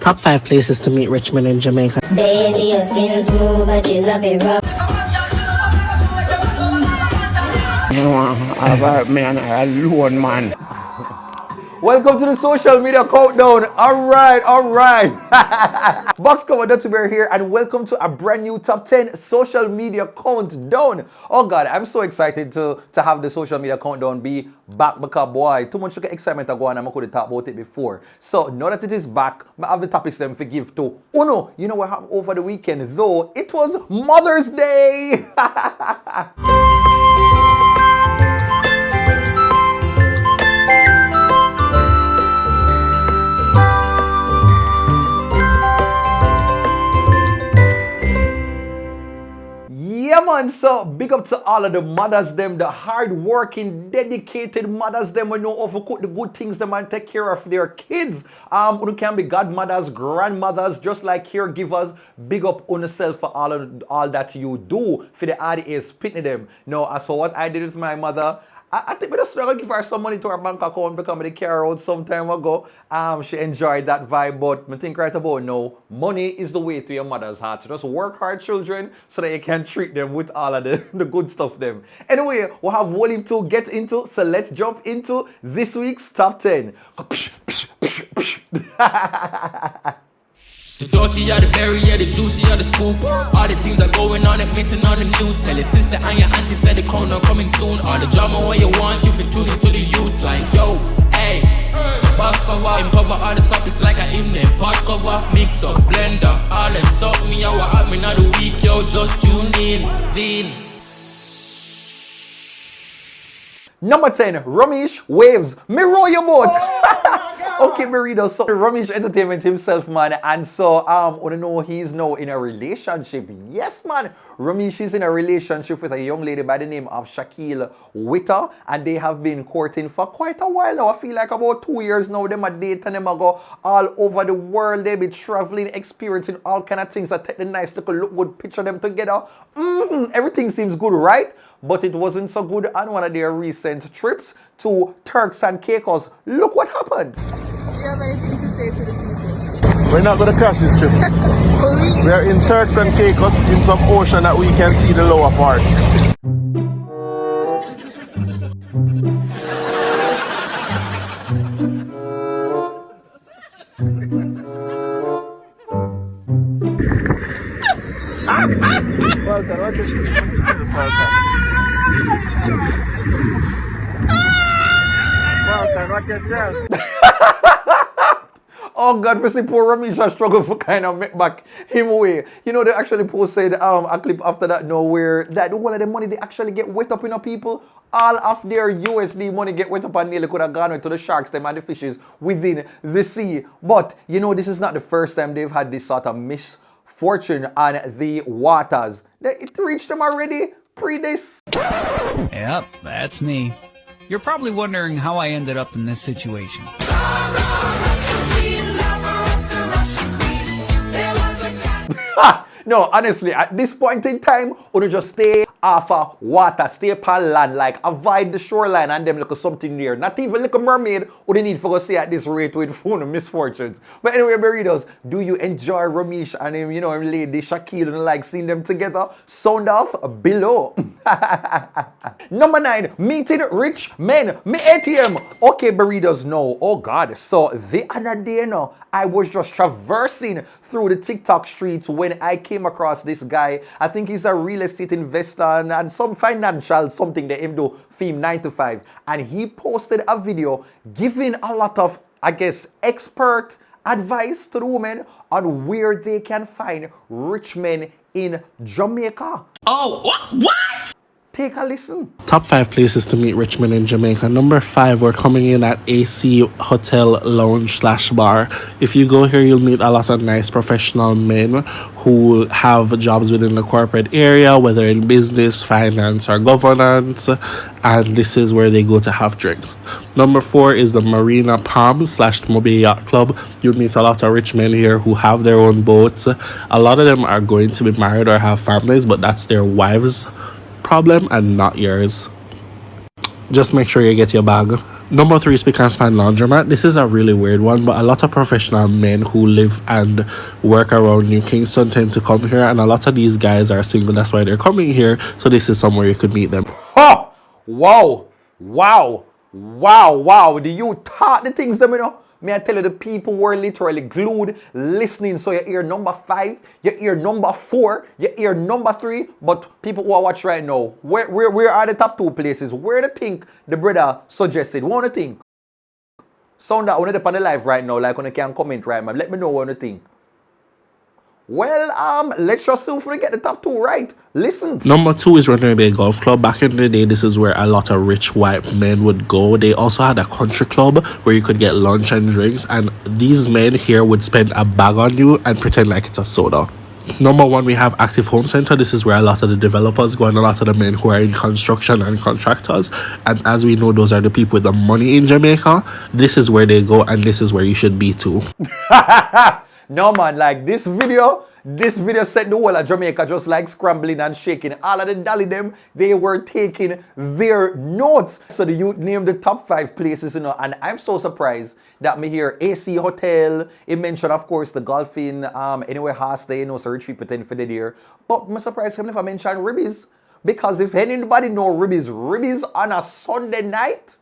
Top 5 places to meet rich men in Jamaica. Baby, your skin is smooth, but you love it rough. Man. Welcome to the social media countdown. All right. Box cover Duttyberry here, and welcome to a brand new top 10 social media countdown. Oh God, I'm so excited to have the social media countdown be back because boy, too much excitement to go on. I could have talked about it before. So now that it is back, I have the topics them to give to Uno. You know what happened over the weekend though? It was Mother's Day. Yeah man, so big up to all of the mothers them, the hard-working, dedicated mothers them who know how to cook the good things them and take care of their kids. Who can be godmothers, grandmothers, just like caregivers. Big up on yourself for all that you do for the RDA pitney them. Now, as for what I did with my mother, I think we just going to give her some money to her bank account because I carried her out some time ago. She enjoyed that vibe, but I think right about now, money is the way to your mother's heart. So just work hard, children, so that you can treat them with all of the good stuff them. Anyway, we'll have volume to get into, so let's jump into this week's top 10. The dirty are the berry, yeah, the juicy are the scoop. All the things are going on and missing on the news. Tell your sister and your auntie said the corner coming soon. All the drama what you want, you can tune into the youth. Like, yo, hey, box cover, cover all the topics like I in there. Pot cover, mix up, blender, all them suck me out, what happened of the week, yo, just tune in, zine. Number 10, Romeish Waves. Me roll your boat. Okay, Burrito. So Romeish Entertainment himself, man, and so I know he's now in a relationship. Yes, man. Romeish is in a relationship with a young lady by the name of Shaquille Witter, and they have been courting for quite a while now. I feel like about 2 years now. Them a date and them a go all over the world. They be traveling, experiencing all kind of things. I take the nice little look good picture them together. Everything seems good, right? But it wasn't so good on one of their recent trips to Turks and Caicos. Look what happened. Do you have anything to say to the people? We're not going to crash this trip. We're in Turks and Caicos in some ocean that we can see the lower part. Walter, what is Walter, what you tell? Oh God, for see poor Romeish struggle for kind of make back him away. You know, they actually posted a clip after that now where that one of the money they actually get wet up in the people. All of their USD money get wet up and nearly could have gone to the sharks, them and the fishes within the sea. But you know, this is not the first time they've had this sort of misfortune on the waters. It reached them already pre this. Yep, that's me. You're probably wondering how I ended up in this situation. No, honestly, at this point in time, you just stay off of water, stay upon land, like avoid the shoreline and them look something there. Not even like a mermaid would need for us say at this rate with phone misfortunes. But anyway, burritos, do you enjoy Romeish and him, you know, him lady Shaquille and like seeing them together? Sound off below. Number 9, meeting rich men. Me ATM. Okay, burritos, no. Oh God. So the other day, no, I was just traversing through the TikTok streets when I came across this guy. I think he's a real estate investor and some financial something that him do for him 9 to 5. And he posted a video giving a lot of, I guess, expert advice to the women on where they can find rich men in Jamaica. Oh, what? Take a listen. Top 5 places to meet rich men in Jamaica. Number 5, we're coming in at AC Hotel Lounge / Bar. If you go here, you'll meet a lot of nice professional men who have jobs within the corporate area, whether in business, finance, or governance. And this is where they go to have drinks. Number 4 is the Marina Palms / Mobile Yacht Club. You'll meet a lot of rich men here who have their own boats. A lot of them are going to be married or have families, but that's their wives' problem and not yours. Just make sure you get your bag. Number 3, Speak and Span Laundromat. This is a really weird one, but a lot of professional men who live and work around New Kingston tend to come here, and a lot of these guys are single. That's why they're coming here. So this is somewhere you could meet them. Oh, wow, wow, wow, wow. Do you talk the things them, you know? May I tell you, the people were literally glued, listening. So you hear number 5, you hear number 4, you hear number 3. But people who are watching right now, where are the top 2 places? Where do you think the brother suggested? What do you think? Sound that on the live right now, like on the can comment right, man. Let me know what you think. Well, let's just see if we get the top 2 right. Listen. Number 2 is Runaway Bay Golf Club. Back in the day, this is where a lot of rich white men would go. They also had a country club where you could get lunch and drinks, and these men here would spend a bag on you and pretend like it's a soda. Number 1, we have Active Home Center. This is where a lot of the developers go and a lot of the men who are in construction and contractors. And as we know, those are the people with the money in Jamaica. This is where they go, and this is where you should be too. No, man, like this video set the whole of Jamaica just like scrambling and shaking. All of the dolly them, they were taking their notes. So the youth named the top 5 places, you know, and I'm so surprised that me hear AC Hotel. It mentioned, of course, the golfing, anywhere has they, you know, so rich people tend for the deer. But I'm surprised him if I mentioned Ribbies. Because if anybody know Ribbies on a Sunday night,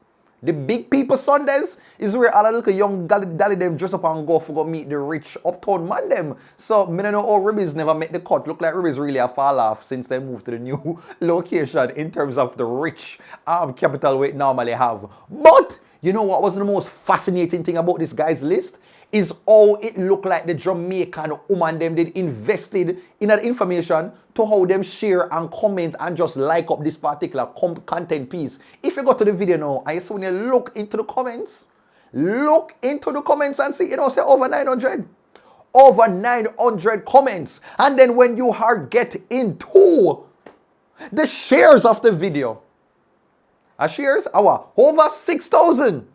the big people Sundays is where all the little young dolly them dress up and go for go meet the rich uptown man them. So me don't know how Ribbies never make the cut. Look like Ribbies really a fall off since they moved to the new location in terms of the rich capital we normally have. But you know what was the most fascinating thing about this guy's list? Is how it looked like the Jamaican woman them did invested in that information to how them share and comment and just like up this particular content piece. If you go to the video now, I see when you look into the comments and see, you know, say over 900. Over 900 comments. And then when you get into the shares of the video, shares, over 6,000.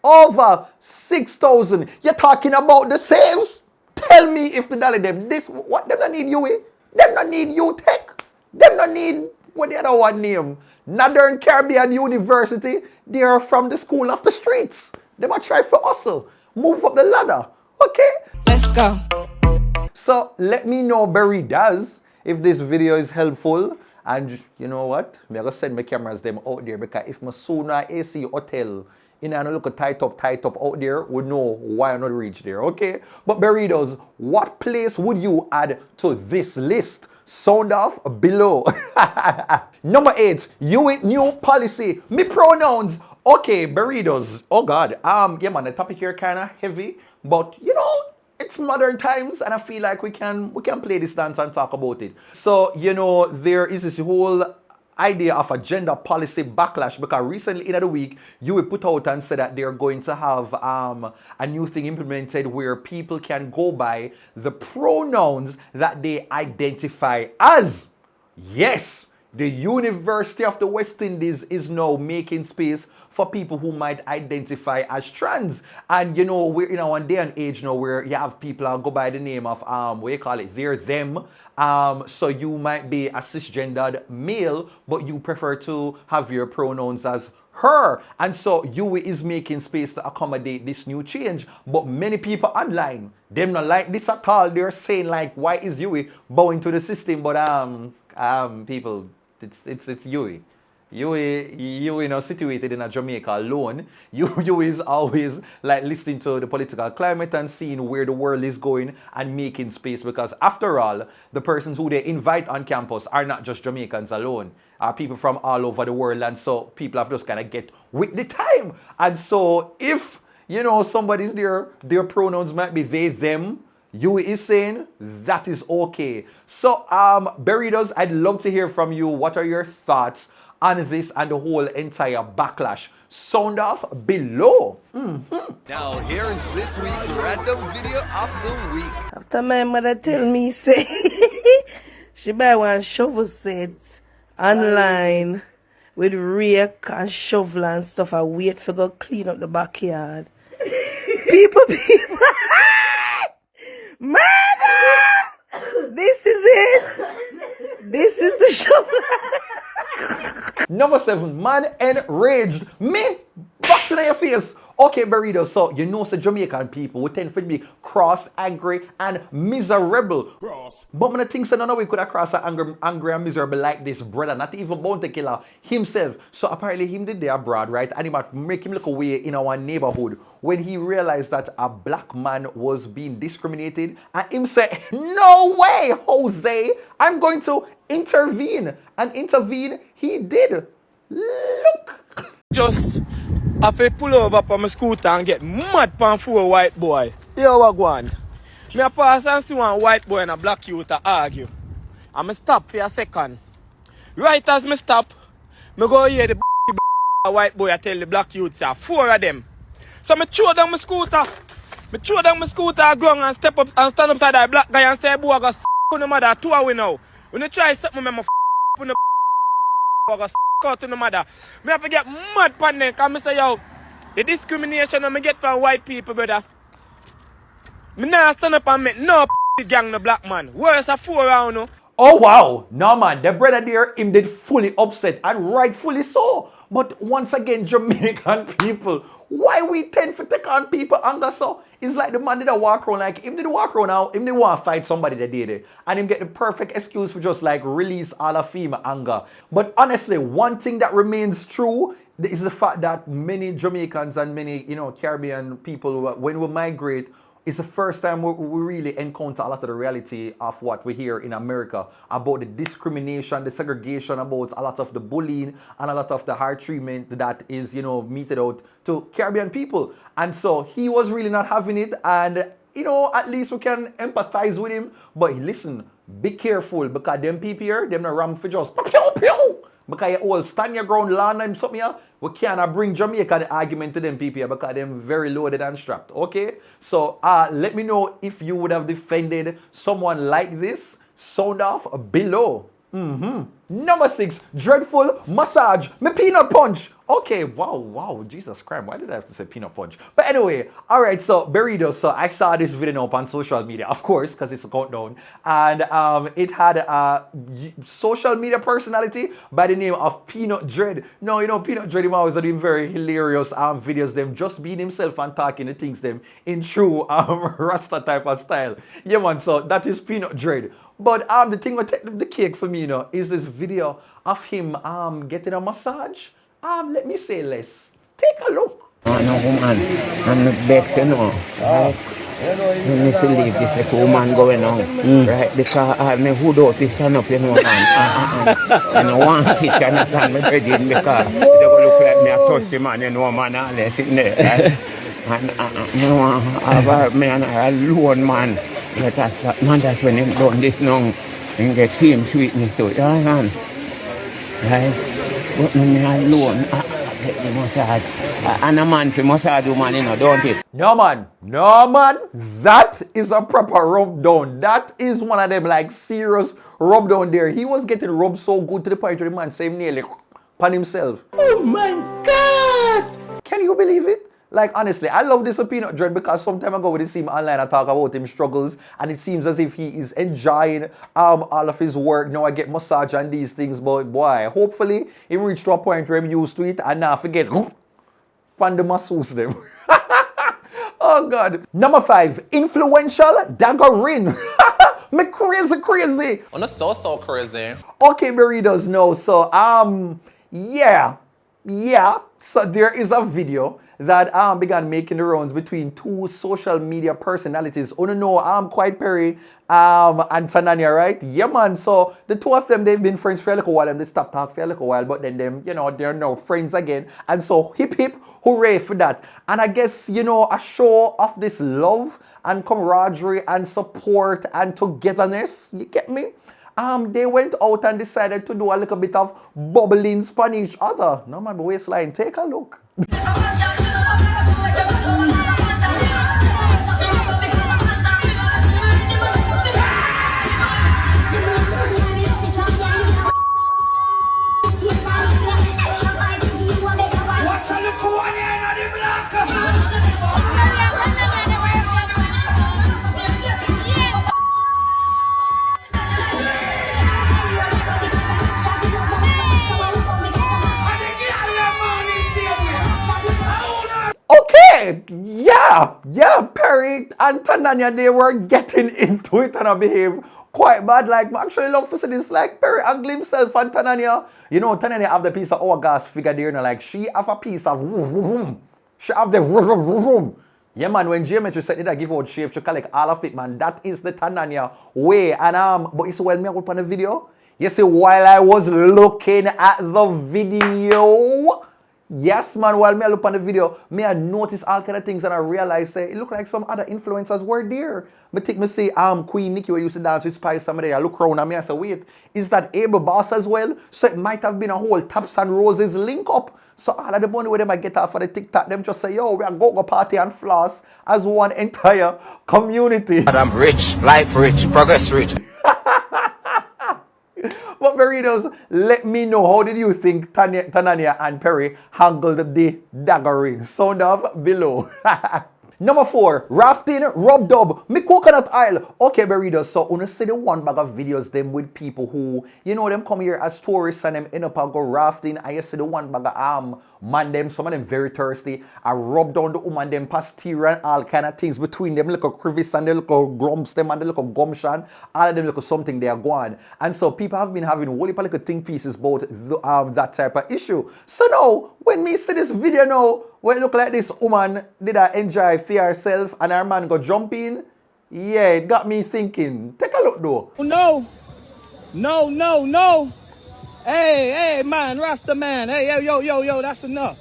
Over 6,000. You're talking about the saves? Tell me if the dolly them this what them not need you with? Them not need you tech. Them not need what the other one name? Northern Caribbean University. They are from the school of the streets. They might try for hustle. Move up the ladder. Okay? Let's go. So let me know, Berry does, if this video is helpful. And you know what? I'm gonna send my cameras them out there because if my sooner AC hotel in a look tight up out there, would know why I'm not reach there, okay? But Burritos, what place would you add to this list? Sound off below. Number 8, new policy. Me pronouns. Okay, Burritos. Oh God. Yeah man, the topic here kinda heavy, but you know, it's modern times and I feel like we can play this dance and talk about it. So, you know, there is this whole idea of a gender policy backlash because recently in the week you will put out and say that they're going to have a new thing implemented where people can go by the pronouns that they identify as. Yes, the University of the West Indies is now making space for people who might identify as trans. And you know, we're in our day and age now where you have people go by the name of what you call it, they're them. So you might be a cisgendered male, but you prefer to have your pronouns as her. And so Yui is making space to accommodate this new change. But many people online, them not like this at all. They're saying like, why is Yui bowing to the system? But people, it's Yui. You know, situated in a Jamaica alone. You is always like listening to the political climate and seeing where the world is going and making space because after all, the persons who they invite on campus are not just Jamaicans alone. Are people from all over the world, and so people have just kind of get with the time. And so if, you know, somebody's there, their pronouns might be they, them, you is saying that is okay. So Burritos, I'd love to hear from you. What are your thoughts on this and the whole entire backlash? Sound off below. Now here's this week's random video of the week. After my mother tell me say she buy one shovel set online with rake and shovel and stuff. I wait for go clean up the backyard. people murder! This is it. This is the shovel. Number 7, man enraged. Me boxing in your face. Okay, Burrito, so you know the Jamaican people we tend to be cross, angry, and miserable. Cross. But when I think so none of we could have crossed angry and miserable like this brother, not even Bounty Killer himself. So apparently him did there abroad, right? And he might make him look away in our neighborhood when he realized that a black man was being discriminated. And him said, no way, Jose, I'm going to intervene. And intervene he did. Look. Just I fi pull over on my scooter and get mad pan for a white boy. Yo, what go on? Me a pass and see one white boy and a black youth to argue. And me stop for a second. Right as me stop, me go hear the white boy I tell the black youth, say, 4 of them. So me throw down my scooter. Me throw down my scooter ground and step up and stand upside that black guy and say, boy, I got on the mother 2 hours now. When you try something, me on the I got out to the mother. Me have to get mad pan them because I say, yo, the discrimination I get from white people, brother. Me nah stand up and make no gang no black man. Worse a 4 round no. Oh wow, no man, the brother there, him did fully upset and rightfully so. But once again, Jamaican people, why we tend to take on people anger so? It's like the man did a walk around, like him did walk around now, him did want to fight somebody that did it. And him get the perfect excuse for just like release all of him anger. But honestly, one thing that remains true is the fact that many Jamaicans and many, Caribbean people, when we migrate, it's the first time we really encounter a lot of the reality of what we hear in America about the discrimination, the segregation, about a lot of the bullying and a lot of the hard treatment that is, meted out to Caribbean people. And so he was really not having it. And, at least we can empathize with him. But listen, be careful because them people here, them not ram for just pew, pew. Because you all stand your ground, land and something here, we cannot bring Jamaica the argument to them people here because them very loaded and strapped. Okay? So let me know if you would have defended someone like this. Sound off below. Number 6, dreadful massage. Me peanut punch. Okay, wow, Jesus Christ, why did I have to say peanut punch? But anyway, alright, so Burrito, so I saw this video up on social media, of course, because it's a countdown, and it had a social media personality by the name of Peanut Dread. No, Peanut Dread, him always doing very hilarious videos, them just being himself and talking the things them in true Rasta type of style. Yeah man, so that is Peanut Dread. But the thing that take the cake for me, is this video of him getting a massage. Let me say less. Take a look. No, woman, I'm not back, right? You need to leave this woman going on, right? Because I mean, who don't stand up, man. I don't want it, you understand me, because they go look like me, I touch the man, man, unless sitting there, right? And man, alone, man. That's when him done this now, and get him sweetness to it, right? But me alone, get the massage. And a man for massage woman, don't it? No man, that is a proper rub down. That is one of them like serious rub down there. He was getting rubbed so good to the point where the man saved nearly upon himself. Oh my God! Can you believe it? Like honestly, I love this Peanut Dread because some time ago we did see him online and talk about him struggles, and it seems as if he is enjoying all of his work. Now I get massage and these things, but boy, hopefully he reached to a point where I'm used to it and now forget pan the masseuse them. Oh God. Number 5, influential daggering. Me crazy. On the so crazy. Okay, Burritos, no. So yeah. So there is a video that began making the rounds between 2 social media personalities. Oh no, Quiet Perry and Tanania, right? Yeah man, so the 2 of them, they've been friends for a little while and they stopped talking for a little while, but then them, they're now friends again. And so hip hooray for that. And I guess, a show of this love and camaraderie and support and togetherness, you get me? They went out and decided to do a little bit of bubbling on each other. No man, waistline, take a look. yeah, Perry and Tanania, they were getting into it and I behave quite bad. Like, I actually love to see this, like, Perry angle himself and Tanania. You know, Tanania have the piece of hourglass figure there, you know, like, she have a piece of vroom. She have the vroom. Yeah, man, when geometry said that give out shape, she collect all of it, man. That is the Tanania way. And, but you see, while me I go on the video, you see, while I was looking at the video, yes, man, while me I look on the video, me I notice all kind of things and I realize, say, it look like some other influencers were there. But take me say, Queen Nikki, who used to dance with Spice, somebody, I look around and me I say, wait, is that Able Boss as well? So it might have been a whole Taps and Roses link up. So all of the money where them I get off for the TikTok, them just say, yo, we are go party and floss as one entire community. But I'm rich, life rich, progress rich. But Burritos, let me know, how did you think Tanania and Perry handled the daggering? Sound off below. Number 4, Rafting, Rub Dub, me coconut oil. Okay, Burritos, so you see the one bag of videos them with people who, you know, them come here as tourists and them end up and go rafting. And you see the one bag of man them, some of them very thirsty. I rub down the woman them pastura and all kind of things between them little crevice and the little grumps them and the little gumption. All of them little something they are going. And so people have been having whole heap of little think pieces about that type of issue. So now, when me see this video now, when it look like this woman did I enjoy for herself and her man go jump in, yeah, it got me thinking. Take a look though. No. Hey, man, Rasta man. Hey, yo, that's enough.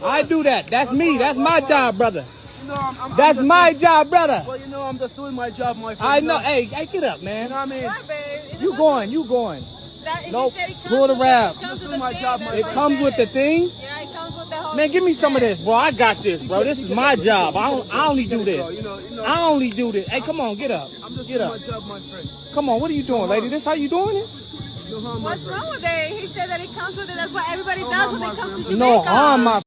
I do that. That's me. That's my job, brother. That's my job, brother. Well, you know, I'm just doing my job, my friend. I know. Hey, get up, man. You know what I mean? What, babe? You going. Nope. Pull the wrap. I'm just doing my job, my It friend. comes with the thing? Yeah, it comes with the whole. Man, give me some of this, bro. I got this, bro. This is my job. I only do this. I only do this. Hey, come on, get up. I'm just Get doing up. my job, my friend. Come on, what are you doing, lady? This how you doing it? No harm, my What's friend. wrong with it? He said that it comes with it. That's what everybody does when they come to Jamaica. No harm, my.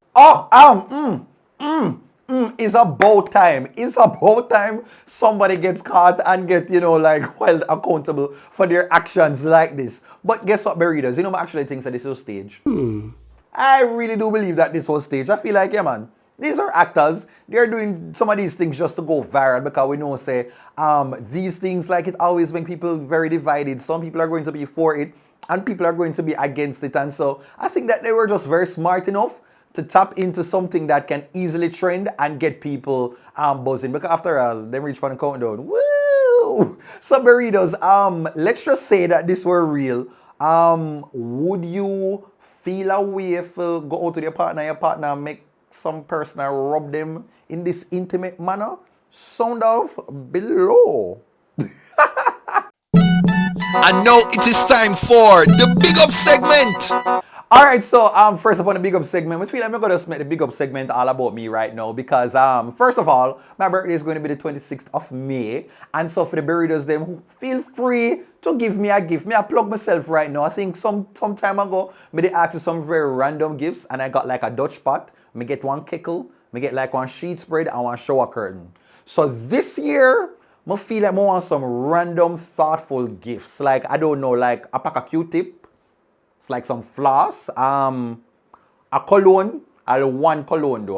It's about time. It's about time somebody gets caught and get, you know, like, held accountable for their actions like this. But guess what, Burritos? You know, I actually think that this was staged. I really do believe that this was staged. I feel like, yeah, man, these are actors. They're doing some of these things just to go viral because we know, say, these things, like, it always make people very divided. Some people are going to be for it and people are going to be against it. And so I think that they were just very smart enough to tap into something that can easily trend and get people buzzing. Because after all, them reach for the countdown. Woo! So Burritos, let's just say that this were real. Would you feel a way if go out to your partner make some person rub them in this intimate manner? Sound off below. And now it is time for the big up segment. Alright, so first up on the big up segment, which feel like I'm gonna make the big up segment all about me right now because first of all, my birthday is going to be the 26th of May. And so for the Burritos them, feel free to give me a gift. Me I plug myself right now. I think some time ago, me they asked for some very random gifts and I got like a Dutch pot, me get one kickle, me get like one sheet spread and one shower curtain. So this year, I feel like I want some random thoughtful gifts. Like, I don't know, like a pack of Q-tip. It's like some floss, a cologne, one cologne,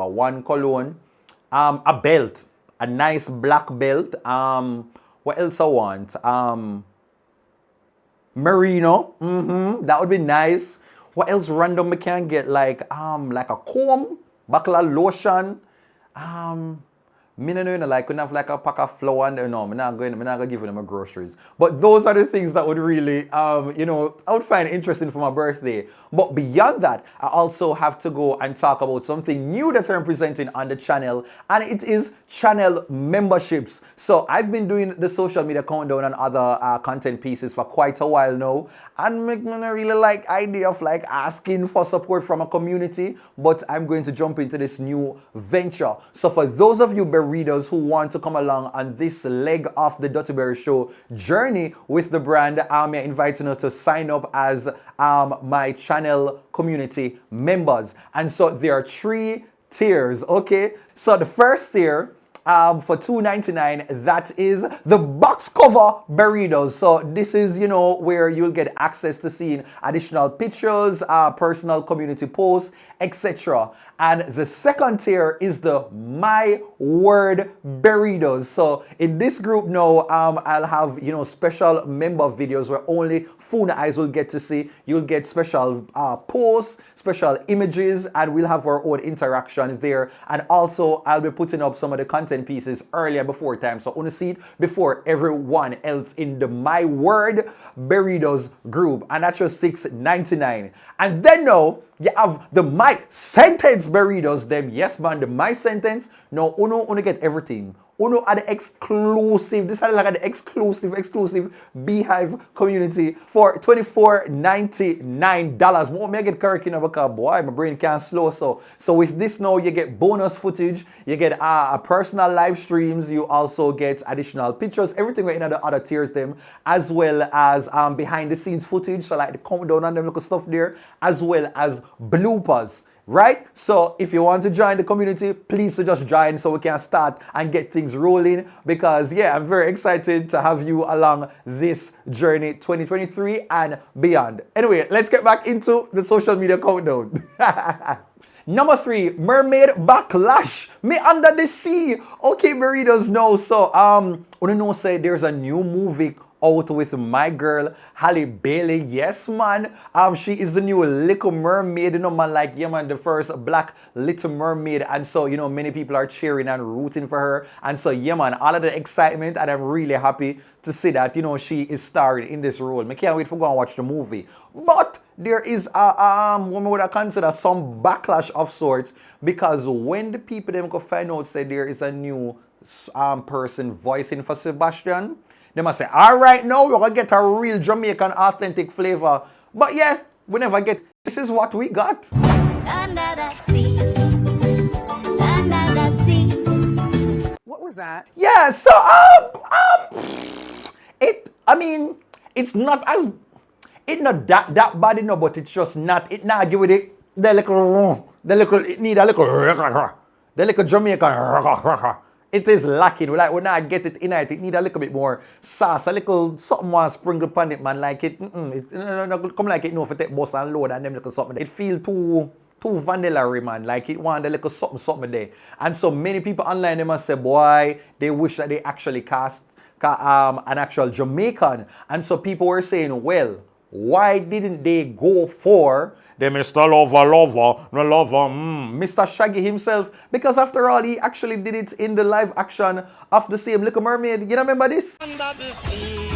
a belt, a nice black belt. What else I want? Merino, that would be nice. What else random we can get? Like a comb, backlash lotion. Me no know, like, couldn't have like a pack of flour and no, I'm not going to give them my groceries. But those are the things that would really, you know, I would find interesting for my birthday. But beyond that, I also have to go and talk about something new that I'm presenting on the channel, and it is channel memberships. So I've been doing the social media countdown and other content pieces for quite a while now, and me really like idea of like asking for support from a community, but I'm going to jump into this new venture. So for those of you readers who want to come along on this leg of the DuttyBerryShow journey with the brand, I'm inviting you to sign up as my channel community members. And so there are 3 tiers, okay? So the first tier, for $2.99, that is the box cover burritos. So this is, you know, where you'll get access to seeing additional pictures, personal community posts, etc. And the second tier is the My Word burritos. So in this group now, I'll have, special member videos where only Funa eyes will get to see. You'll get special posts, special images, and we'll have our own interaction there. And also, I'll be putting up some of the content pieces earlier before time. So on the seat before everyone else in the My Word burritos group. And that's just $6.99. And then now, you have the My Sentence burritos. Them, yes man, the My Sentence. Now, uno get everything. Uno are the exclusive, this is like the exclusive Beehive community for $24.99. More may get correct because boy, my brain can't slow. So with this now, you get bonus footage, you get personal live streams, you also get additional pictures, everything right in the other tiers them, as well as behind the scenes footage, so like the countdown and them little stuff there, as well as bloopers. Right? So if you want to join the community, please just join so we can start and get things rolling, because yeah, I'm very excited to have you along this journey 2023 and beyond. Anyway, let's get back into the social media countdown. Number 3, Mermaid Backlash. Me Under the Sea. Okay, burritos know. So wanna know say there's a new movie out with my girl Halle Bailey. Yes man, she is the new Little Mermaid, man, like yeah man, the first black Little Mermaid. And so many people are cheering and rooting for her, and so yeah man, all of the excitement, and I'm really happy to see that she is starring in this role. I can't wait for go and watch the movie. But there is what we would consider some backlash of sorts, because when the people them go find out say there is a new person voicing for Sebastian, they must say, all right, now we're going to get a real Jamaican authentic flavor. But yeah, we never get, this is what we got. Under the sea. Under the sea. What was that? Yeah, so, it's not that bad, but it's just not, it not give it it need a little Jamaican. It is lacking. Like when I get it in it need a little bit more sauce, a little something more sprinkled upon it, man. Like it come like it for take bus and load and them little something. It feel too vanilla, man. Like it want a little something there. And so many people online, they must say, boy, they wish that they actually cast an actual Jamaican. And so people were saying, well, why didn't they go for the Mr. Lover, Mr. Shaggy himself? Because after all, he actually did it in the live action of the same Little Mermaid. You remember this? Under the sea,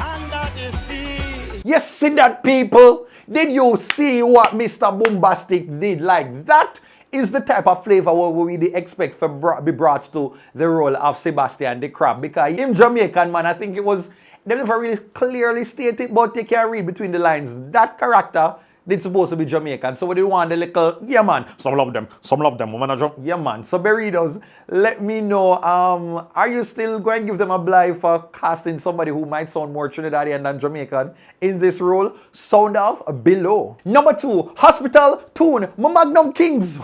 under the sea. Yes, see that, people? Did you see what Mr. Bombastic did? Like that is the type of flavor what we really expect for be brought to the role of Sebastian the Crab. Because him Jamaican, man, I think it was, they never really clearly stated, but you can read between the lines. That character did supposed to be Jamaican. So what do you want? The little, yeah man, some love them, yeah man. So burritos, let me know, are you still going to give them a blind for casting somebody who might sound more Trinidadian than Jamaican in this role? Sound off below. Number 2, Hospital Tune, my Magnum Kings.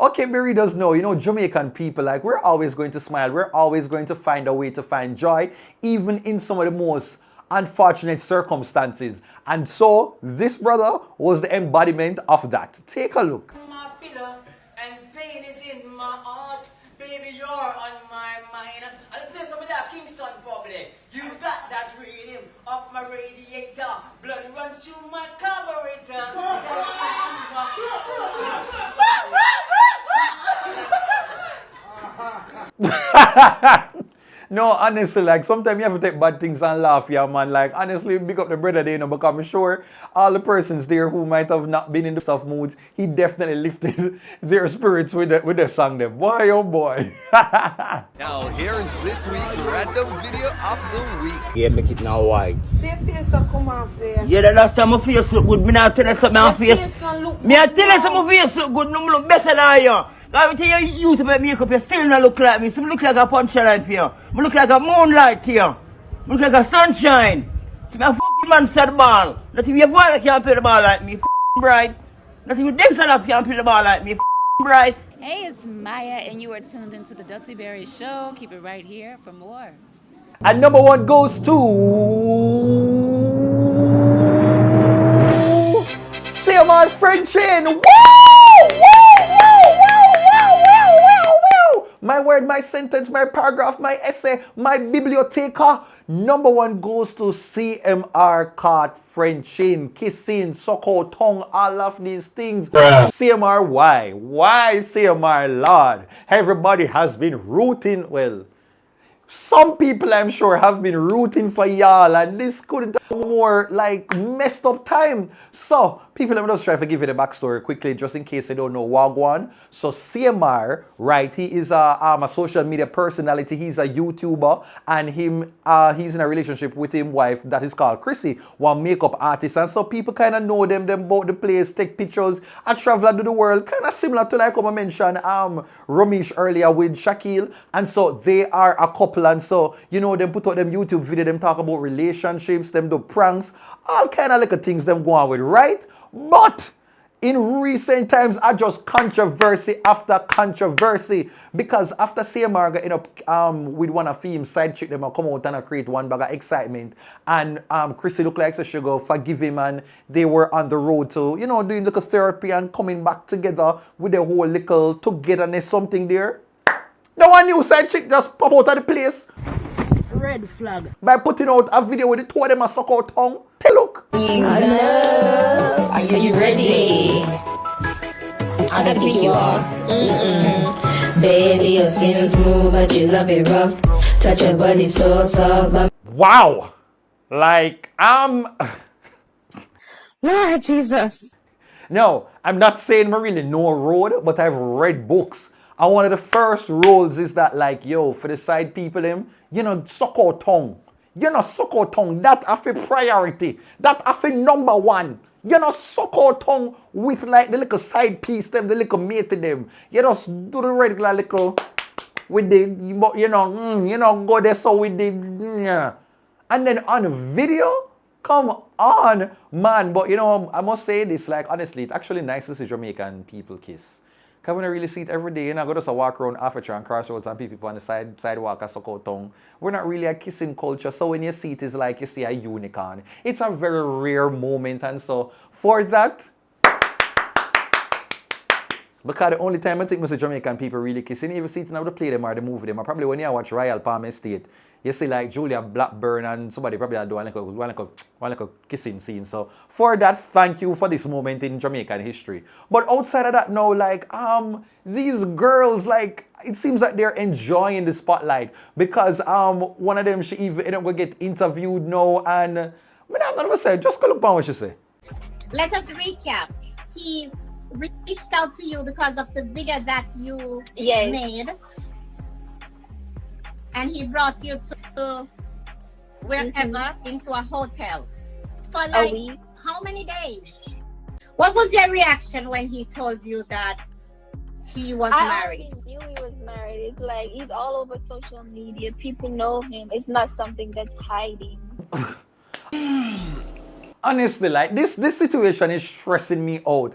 Okay, burritos know, Jamaican people, like we're always going to smile. We're always going to find a way to find joy, even in some of the most unfortunate circumstances. And so this brother was the embodiment of that. Take a look. My pillow and pain is in my heart. Baby, you're on my mind. And play some of that Kingston public. You got that rhythm of my radiator. Blood runs through my carburetor. No, honestly, like sometimes you have to take bad things and laugh, yeah, man. Like honestly, big up the brother there, because I'm sure all the persons there who might have not been in the stuff moods, he definitely lifted their spirits with the song them. Boy, oh boy. Now here is this week's random video of the week. Yeah, make it now wide. See your face come off there. Yeah, the last time my face look good, me not tell you something my face. Me I tell you something my face look good, no look better than you. Every time you use my makeup, you still not look like me. So I look like a punchline for you. I look like a moonlight here. I look like a sunshine. So I'm a fucking man sad ball. Not even your father can't play the ball like me. Fucking bright. Not even Dexter can't play the ball like me. Fucking bright. Hey, it's Maya, and you are tuned into the TheDuttyBerryShow. Keep it right here for more. And number 1 goes to CMR Frenchin. Woo! Woo! my word, my sentence, my paragraph, my essay, my biblioteca. Number one goes to CMR caught Frenching, kissing, suckle, tongue, all of these things. CMR, why? Why CMR, Lord? Everybody has been rooting, well, some people I'm sure have been rooting for y'all, and this couldn't have more like messed up time. So people, let me just try to give you the backstory quickly just in case they don't know Wagwan. So CMR, right, he is a social media personality, he's a YouTuber, and he's in a relationship with his wife that is called Chrissy, one makeup artist, and so people kind of know them about the place, take pictures, and travel to the world, kind of similar to like I mentioned Romeish earlier with Shaquille, and so they are a couple. And so, you know, them put out them YouTube video, them talk about relationships, them do pranks, all kind of little things them go on with, right? But in recent times, I just controversy after controversy, because after CMR got up with one of him side chick, them come out and create one bag of excitement, and Chrissy looked like she go forgive him, and they were on the road to, you know, doing little therapy and coming back together with the whole little togetherness, something there. No one new side chick just pop out of the place. Red flag. By putting out a video with the two of them a suck out tongue. Take a look. Are you ready? I don't think you are. Baby, your skin smooth, but you love it rough. Touch your body so soft. But wow. Like, Lord Jesus. No, I'm not saying I really know a road, but I've read books. And one of the first rules is that, like, yo, for the side people, them, you know, suck out tongue. You know, suck out tongue. That a priority. That a number one. You know, suck out tongue with, like, the little side piece, them, the little mate to them. You just do the regular little, with the, you know, go there so with the, yeah. And then on video, come on, man. But, you know, I must say this, like, honestly, it's actually nice to see Jamaican people kiss. Because we don't really see it every day. You know, I go just a walk around Africa and crossroads and people on the sidewalk and suck out tongue. We're not really a kissing culture. So when you see it, it's like you see a unicorn. It's a very rare moment. And so for that, because the only time I think Mr. Jamaican people really kissing, you even see it now, they play them or they movie them. Or probably when you watch Royal Palm Estate, you see like Julia Blackburn and somebody probably do one like a kissing scene. So for that, thank you for this moment in Jamaican history. But outside of that now, like these girls, like it seems like they're enjoying the spotlight, because one of them, she even ended up going to get interviewed now, and I'm gonna say, just go look at what she say. Let us recap. He reached out to you because of the video that you made, and he brought you to wherever, into a hotel for like how many days? What was your reaction when he told you that he was married? I knew he was married. It's like he's all over social media. People know him. It's not something that's hiding. Honestly, like this situation is stressing me out.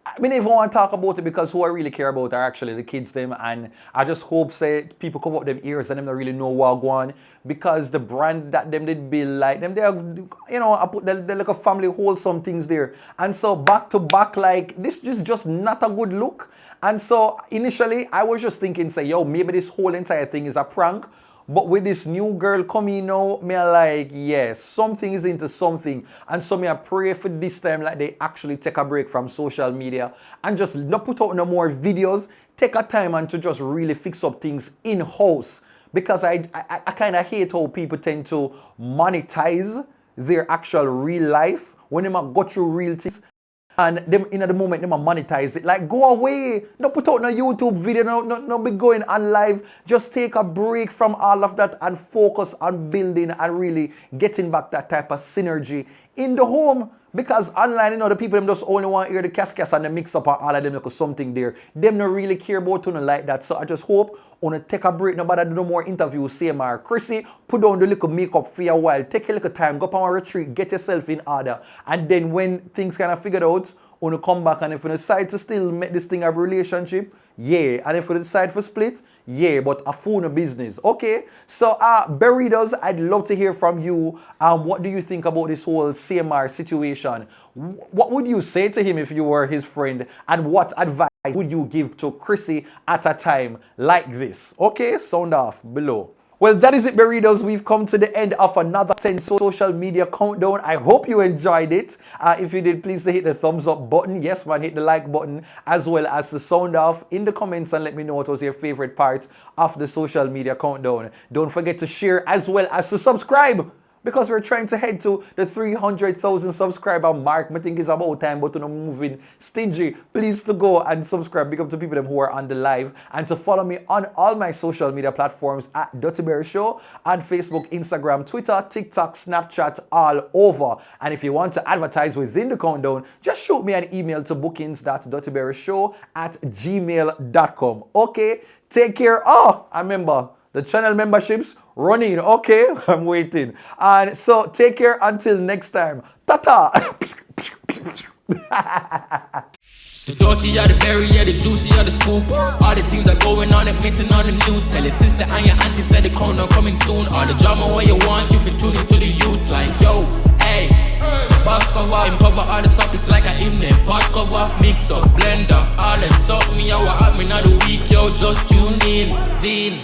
I mean, if I want to talk about it, because who I really care about are actually the kids them, and I just hope say people cover up them ears and them don't really know what go on, because the brand that them did build, like them, they are, you know, I put the like a family wholesome things there, and so back to back, like this is just not a good look. And so initially I was just thinking, say, yo, maybe this whole entire thing is a prank. But with this new girl coming now, me like, yes, something is into something. And so me I pray for this time, like they actually take a break from social media and just not put out no more videos. Take a time and to just really fix up things in-house. Because I kind of hate how people tend to monetize their actual real life when they go through real things. And them in the moment, them monetize it. Like, go away. No put out no YouTube video. No be going on live. Just take a break from all of that and focus on building and really getting back that type of synergy in the home. Because online, you know, the people them just only want to hear the cascas and the mix up and all of them like something there. Them don't really care about you like that. So I just hope on to take a break. Nobody do no more interviews. CMR Chrissy, put down the little makeup for a while. Take a little time. Go up on a retreat. Get yourself in order. And then when things kind of figured out, on to come back, and if you decide to still make this thing a relationship, yeah. And if you decide for split, yeah, but a phone business. Okay, so Berridos, I'd love to hear from you. What do you think about this whole CMR situation? What would you say to him if you were his friend, and what advice would you give to Chrissy at a time like this? Okay, sound off below. Well, that is it, Burritos. We've come to the end of another 10 social media countdown. I hope you enjoyed it. If you did, please hit the thumbs up button. Yes, man, hit the like button as well as the sound off in the comments and let me know what was your favorite part of the social media countdown. Don't forget to share as well as to subscribe, because we're trying to head to the 300,000 subscriber mark. I think it's about time, but I'm moving stingy. Please to go and subscribe. Big up to people them who are on the live, and to follow me on all my social media platforms at DuttyBerryShow on Facebook, Instagram, Twitter, TikTok, Snapchat, all over. And if you want to advertise within the countdown, just shoot me an email to bookings.DuttyBerryShow@gmail.com. Okay, take care. Oh, I remember the channel memberships running. Okay, I'm waiting. And so take care until next time. Ta-ta. The dirty are the berry, yeah, the juicy are the scoop. All the things are going on and missing on the news. Tell your sister and your auntie said the corner coming soon. All the drama what you want, you can tune into the youth. Like, yo, hey, box cover, cover all the topics like a hymn. Pot cover, mix up, blender, all them suck me out, what happened on the week, yo, just tune in, zine.